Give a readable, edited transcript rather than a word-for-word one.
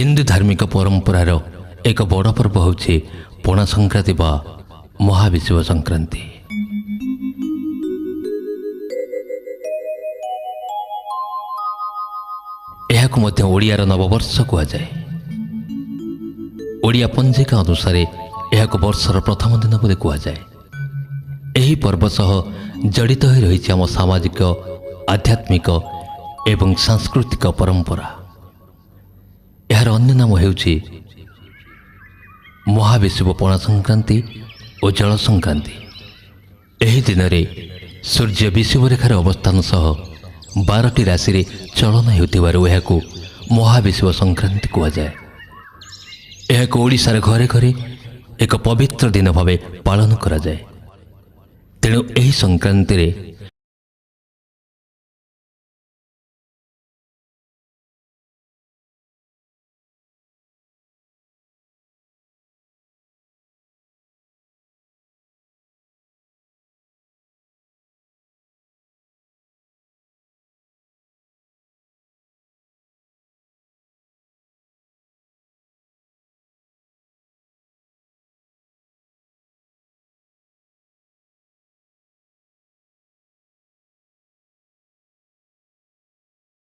हिंदू धार्मिक परंपरार एक बड़ पर्व हूँ पणा संक्रांति बा महाविषुव संक्रांति। यह ओडियार नववर्ष कहुए। ओडिया पंजिका अनुसार यह वर्षर प्रथम दिन बोली कहुए। यही पर्व सह जड़ित हो रही आम सामाजिक आध्यात्मिक एवं सांस्कृतिक परंपरा। यार अन्य नाम हेउछि महाविषुव पणा संक्रांति और जल संक्रांति। यही दिन में सूर्य विषुव रेखार अवस्थान सह 12टी राशि रे चलन हेउथिबारु एहाकु महाविषुव संक्रांति कहुए। यह ओडिशार घरे घरे एक पवित्र दिन भाव पालन करा जाए। तेणु यही संक्रांति रे